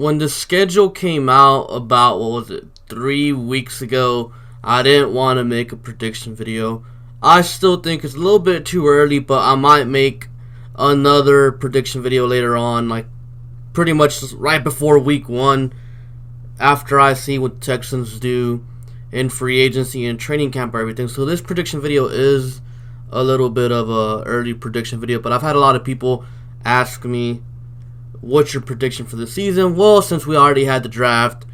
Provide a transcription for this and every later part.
when the schedule came out about, 3 weeks ago, I didn't want to make a prediction video. I still think it's a little bit too early, but I might make another prediction video later on, like pretty much right before week 1, after I see what the Texans do in free agency and training camp or everything. So this prediction video is a little bit of a early prediction video, but I've had a lot of people ask me, what's your prediction for the season? Well, since we already had the draft,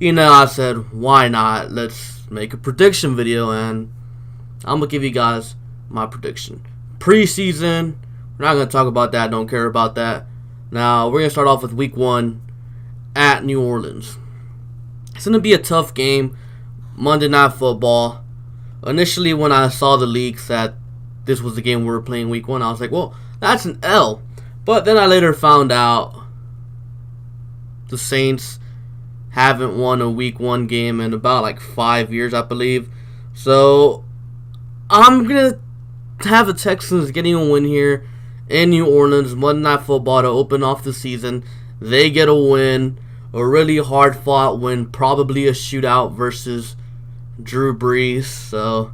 I said, why not? Let's make a prediction video, and I'm going to give you guys my prediction. Preseason, we're not going to talk about that, don't care about that. Now, we're going to start off with week 1 at New Orleans. It's going to be a tough game, Monday Night Football. Initially, when I saw the leaks that this was the game we were playing week 1, I was like, well, that's an L. But then I later found out the Saints haven't won a week 1 game in about 5 years, I believe. So I'm going to have the Texans getting a win here in New Orleans, Monday Night Football, to open off the season. They get a win, a really hard-fought win, probably a shootout versus Drew Brees. So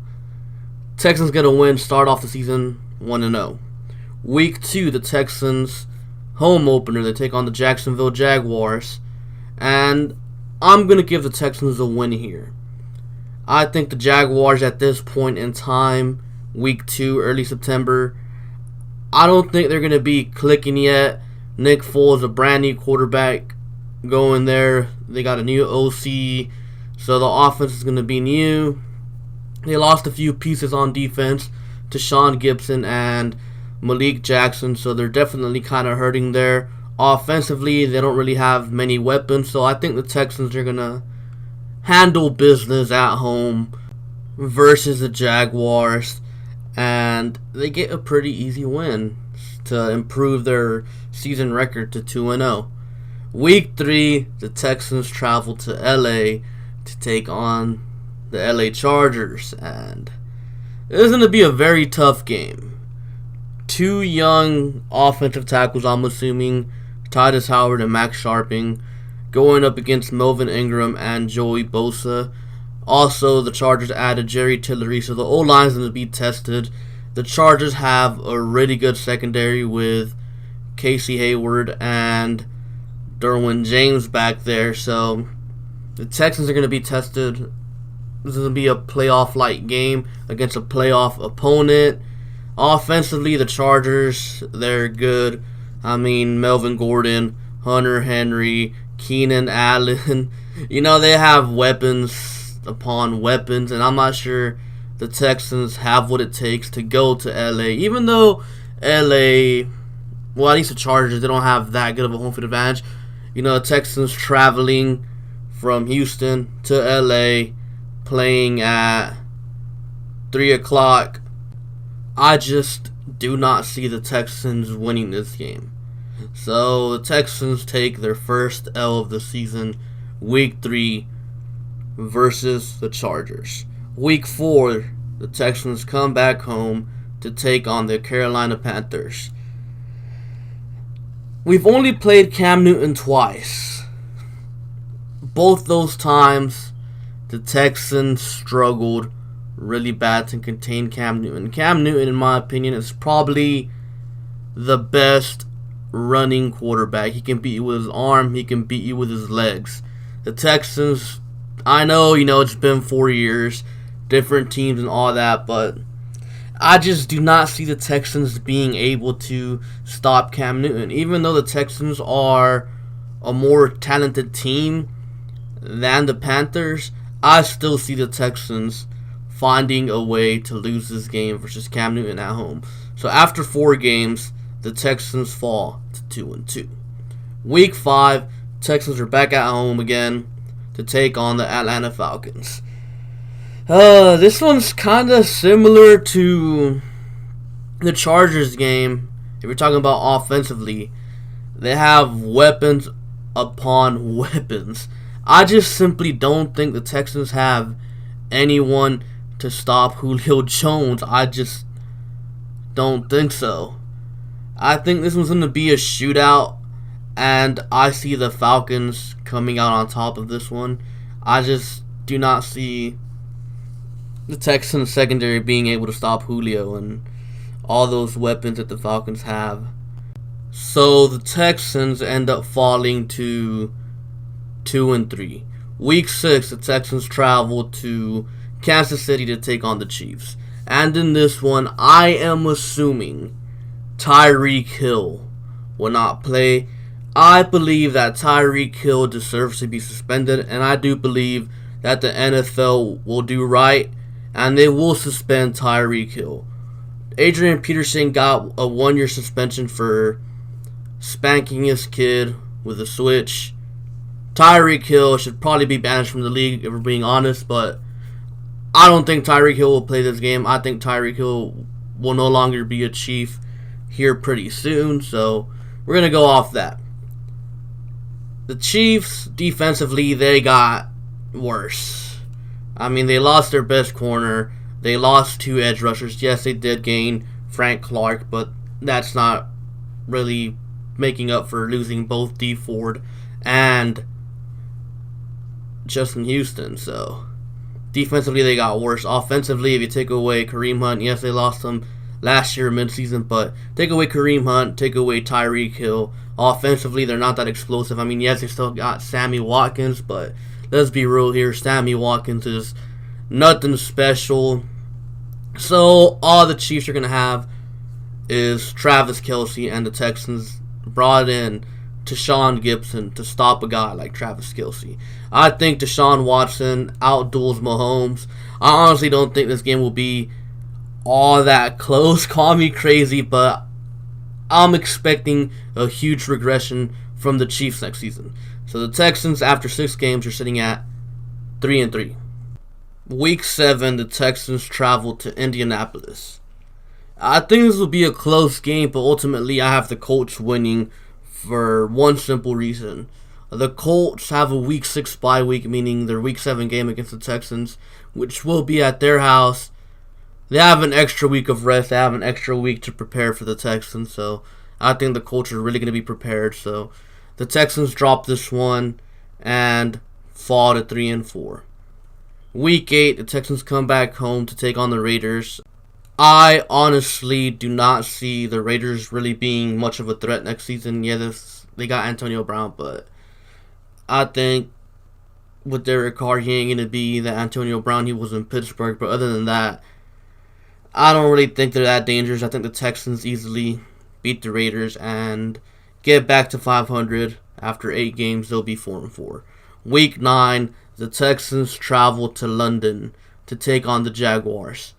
Texans get a win, start off the season 1-0. Week 2, the Texans home opener. They take on the Jacksonville Jaguars. And I'm going to give the Texans a win here. I think the Jaguars at this point in time, week 2, early September, I don't think they're going to be clicking yet. Nick Foles, a brand new quarterback, going there. They got a new OC, so the offense is going to be new. They lost a few pieces on defense to Sean Gibson and Malik Jackson, so they're definitely kind of hurting there. Offensively, they don't really have many weapons, so I think the Texans are going to handle business at home versus the Jaguars, and they get a pretty easy win to improve their season record to 2-0. Week 3, the Texans travel to LA to take on the LA Chargers, and it's going to be a very tough game. 2 young offensive tackles, I'm assuming, Titus Howard and Max Sharping, going up against Melvin Ingram and Joey Bosa. Also, the Chargers added Jerry Tillery, so the O-line is going to be tested. The Chargers have a really good secondary with Casey Hayward and Derwin James back there, so the Texans are going to be tested. This is going to be a playoff-like game against a playoff opponent. Offensively, the Chargers, they're good. I mean, Melvin Gordon, Hunter Henry, Keenan Allen. They have weapons upon weapons, and I'm not sure the Texans have what it takes to go to LA. Even though LA, well, at least the Chargers, they don't have that good of a home field advantage. The Texans traveling from Houston to LA, playing at 3 o'clock. I just do not see the Texans winning this game. So the Texans take their first L of the season, week 3 versus the Chargers. Week 4, the Texans come back home to take on the Carolina Panthers. We've only played Cam Newton twice. Both those times, the Texans struggled really bad to contain Cam Newton. Cam Newton, in my opinion, is probably the best running quarterback. He can beat you with his arm. He can beat you with his legs. The Texans, I know, it's been 4 years, different teams and all that, but I just do not see the Texans being able to stop Cam Newton. Even though the Texans are a more talented team than the Panthers, I still see the Texans finding a way to lose this game versus Cam Newton at home. So after 4 games, the Texans fall to 2-2. Week 5, Texans are back at home again to take on the Atlanta Falcons. This one's kind of similar to the Chargers game. If you're talking about offensively, they have weapons upon weapons. I just simply don't think the Texans have anyone to stop Julio Jones. I just don't think so. I think this one's going to be a shootout, and I see the Falcons coming out on top of this one. I just do not see the Texans secondary being able to stop Julio and all those weapons that the Falcons have. So the Texans end up falling to 2-3. Week 6, the Texans travel to Kansas City to take on the Chiefs. And in this one, I am assuming Tyreek Hill will not play. I believe that Tyreek Hill deserves to be suspended, and I do believe that the NFL will do right, and they will suspend Tyreek Hill. Adrian Peterson got a 1-year suspension for spanking his kid with a switch. Tyreek Hill should probably be banished from the league, if we're being honest, but I don't think Tyreek Hill will play this game. I think Tyreek Hill will no longer be a Chief here pretty soon, so we're going to go off that. The Chiefs, defensively, they got worse. I mean, they lost their best corner. They lost 2 edge rushers. Yes, they did gain Frank Clark, but that's not really making up for losing both D Ford and Justin Houston. So defensively, they got worse. Offensively, if you take away Kareem Hunt, yes, they lost him last year midseason, but take away Kareem Hunt, take away Tyreek Hill. Offensively, they're not that explosive. I mean, yes, they still got Sammy Watkins, but let's be real here. Sammy Watkins is nothing special. So all the Chiefs are going to have is Travis Kelce, and the Texans brought in Deshaun Gibson to stop a guy like Travis Kelce. I think Deshaun Watson outduels Mahomes. I honestly don't think this game will be all that close. Call me crazy, but I'm expecting a huge regression from the Chiefs next season. So the Texans, after 6 games, are sitting at 3-3. Week 7, the Texans travel to Indianapolis. I think this will be a close game, but ultimately I have the Colts winning for one simple reason. The Colts have a Week 6 bye week, meaning their Week 7 game against the Texans, which will be at their house. They have an extra week of rest. They have an extra week to prepare for the Texans, so I think the Colts are really going to be prepared. So the Texans drop this one and fall to 3-4. Week 8, the Texans come back home to take on the Raiders. I honestly do not see the Raiders really being much of a threat next season. Yeah, they got Antonio Brown, but I think with Derek Carr, he ain't going to be the Antonio Brown he was in Pittsburgh. But other than that, I don't really think they're that dangerous. I think the Texans easily beat the Raiders and get back to 500. After 8 games, they'll be 4-4. Week 9, the Texans travel to London to take on the Jaguars.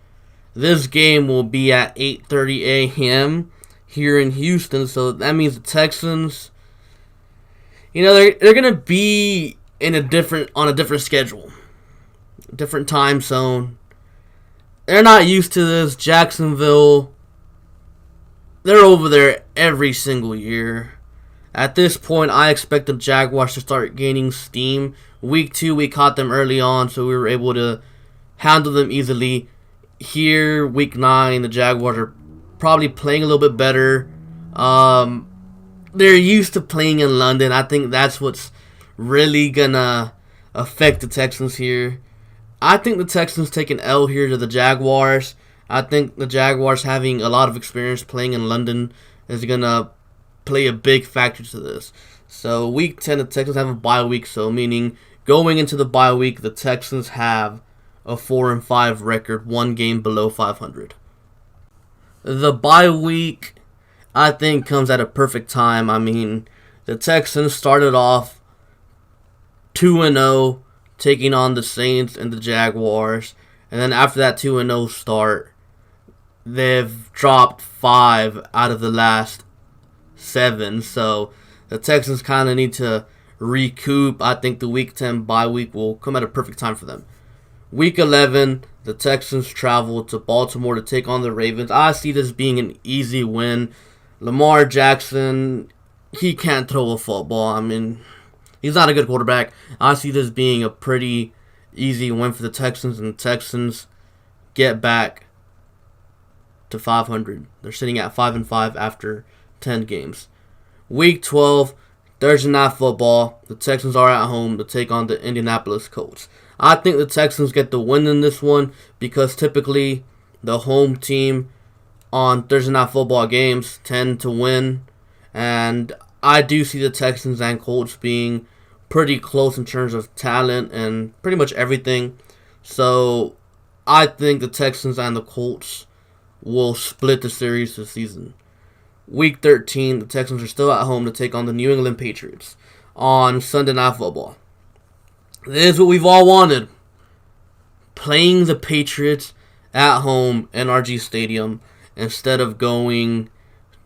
This game will be at 8:30 a.m. here in Houston, so that means the Texans, they're gonna be on a different schedule, different time zone. They're not used to this. Jacksonville, they're over there every single year. At this point, I expect the Jaguars to start gaining steam. Week 2, we caught them early on, so we were able to handle them easily. Here, Week 9, the Jaguars are probably playing a little bit better. They're used to playing in London. I think that's what's really gonna affect the Texans here. I think the Texans take an L here to the Jaguars. I think the Jaguars having a lot of experience playing in London is gonna play a big factor to this. So Week 10, the Texans have a bye week, so meaning going into the bye week, the Texans have a 4-5 record, 1 game below 500. The bye week, I think, comes at a perfect time. I mean, the Texans started off 2-0, taking on the Saints and the Jaguars, and then after that 2-0 start, they've dropped 5 out of the last 7. So the Texans kind of need to recoup. I think the Week 10 bye week will come at a perfect time for them. Week 11, the Texans travel to Baltimore to take on the Ravens. I see this being an easy win. Lamar Jackson, he can't throw a football. I mean, he's not a good quarterback. I see this being a pretty easy win for the Texans, and the Texans get back to 500. They're sitting at 5-5 after 10 games. Week 12, Thursday Night Football, the Texans are at home to take on the Indianapolis Colts. I think the Texans get the win in this one because typically the home team on Thursday Night Football games tend to win. And I do see the Texans and Colts being pretty close in terms of talent and pretty much everything. So I think the Texans and the Colts will split the series this season. Week 13, the Texans are still at home to take on the New England Patriots on Sunday Night Football. This is what we've all wanted. Playing the Patriots at home in NRG Stadium instead of going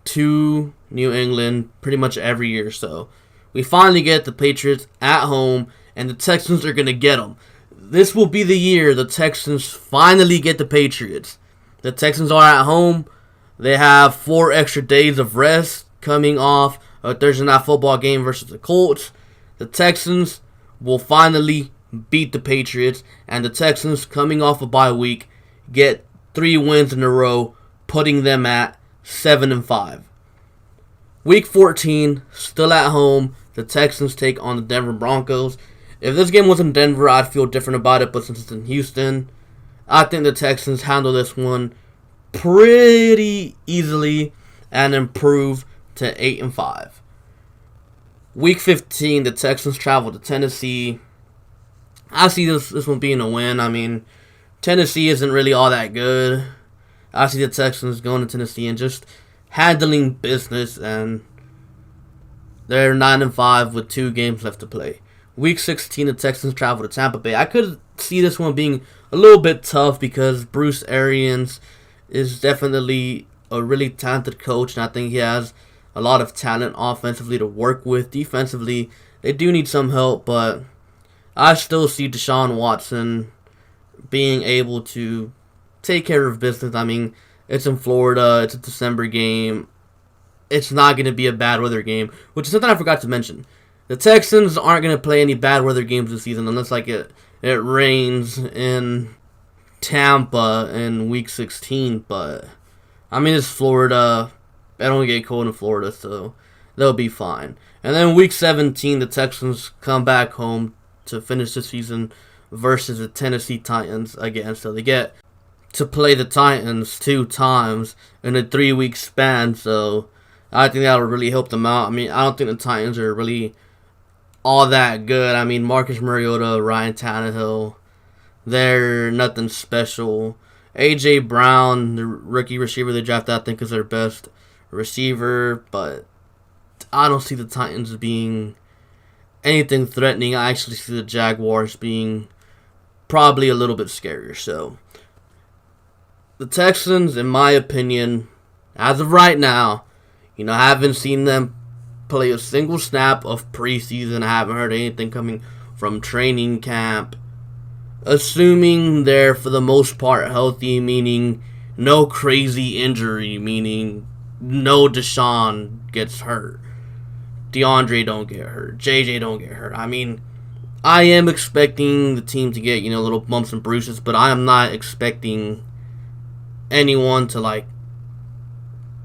to New England pretty much every year. So we finally get the Patriots at home, and the Texans are going to get them. This will be the year the Texans finally get the Patriots. The Texans are at home. They have 4 extra days of rest coming off a Thursday Night Football game versus the Colts. The Texans will finally beat the Patriots, and the Texans, coming off a bye week, get 3 wins in a row, putting them at 7-5. Week 14, still at home, the Texans take on the Denver Broncos. If this game was in Denver, I'd feel different about it, but since it's in Houston, I think the Texans handle this one pretty easily and improve to 8-5. Week 15, the Texans travel to Tennessee. I see this one being a win. I mean, Tennessee isn't really all that good. I see the Texans going to Tennessee and just handling business, and they're 9-5 with 2 games left to play. Week 16, the Texans travel to Tampa Bay. I could see this one being a little bit tough because Bruce Arians is definitely a really talented coach, and I think he has a lot of talent offensively to work with. Defensively, they do need some help, but I still see Deshaun Watson being able to take care of business. I mean, it's in Florida, it's a December game. It's not going to be a bad weather game, which is something I forgot to mention. The Texans aren't going to play any bad weather games this season unless it rains in Tampa in week 16, but I mean, it's Florida. It don't get cold in Florida, so they'll be fine. And then week 17, the Texans come back home to finish the season versus the Tennessee Titans again. So they get to play the Titans 2 times in a 3-week span, so I think that would really help them out. I mean, I don't think the Titans are really all that good. I mean, Marcus Mariota, Ryan Tannehill, they're nothing special. A.J. Brown, the rookie receiver they drafted, I think is their best receiver, but I don't see the Titans being anything threatening. I actually see the Jaguars being probably a little bit scarier. So the Texans, in my opinion, as of right now, I haven't seen them play a single snap of preseason. I haven't heard anything coming from training camp. Assuming they're, for the most part, healthy, meaning no crazy injury, meaning no Deshaun gets hurt, DeAndre don't get hurt, JJ don't get hurt. I mean, I am expecting the team to get, little bumps and bruises, but I am not expecting anyone to,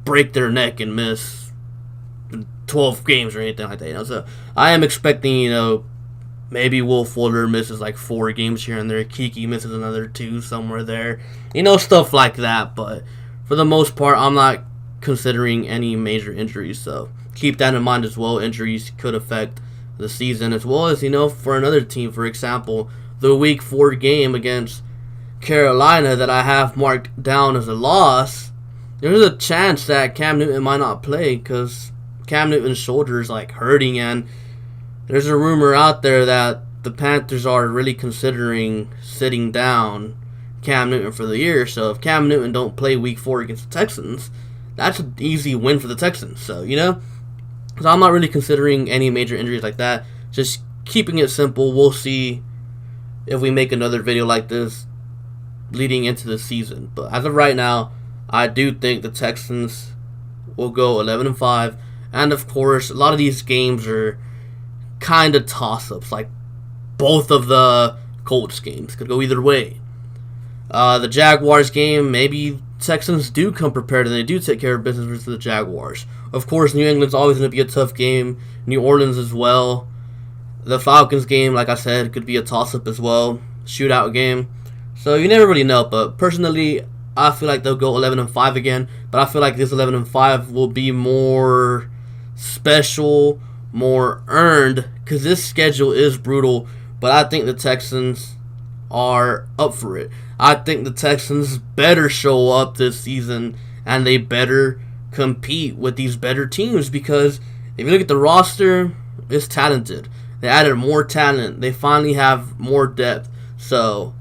break their neck and miss 12 games or anything like that. So I am expecting, maybe Will Fuller misses 4 games here and there. Kiki misses another 2 somewhere there. Stuff like that. But for the most part, I'm not considering any major injuries. So keep that in mind as well. Injuries could affect the season as well as, for another team. For example, the Week 4 game against Carolina that I have marked down as a loss. There's a chance that Cam Newton might not play because Cam Newton's shoulder is hurting, and there's a rumor out there that the Panthers are really considering sitting down Cam Newton for the year. So if Cam Newton don't play week 4 against the Texans, that's an easy win for the Texans. So, So I'm not really considering any major injuries like that. Just keeping it simple. We'll see if we make another video like this leading into the season. But as of right now, I do think the Texans will go 11-5. And of course, a lot of these games are kind of toss-ups. Both of the Colts games could go either way. The Jaguars game, maybe Texans do come prepared and they do take care of business versus the Jaguars. Of course, New England's always going to be a tough game. New Orleans as well. The Falcons game, like I said, could be a toss-up as well. Shootout game. So you never really know. But personally, I feel like they'll go 11-5 again. But I feel like this 11-5 will be more special, more earned, because this schedule is brutal. But I think the Texans are up for it. I think the Texans better show up this season, and they better compete with these better teams, because if you look at the roster, it's talented. They added more talent. They finally have more depth. So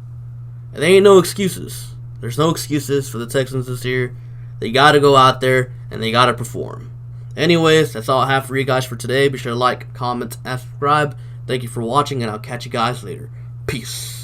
there ain't no excuses. There's no excuses for the Texans this year. They got to go out there and they got to perform. Anyways, that's all I have for you guys for today. Be sure to like, comment, and subscribe. Thank you for watching, and I'll catch you guys later. Peace.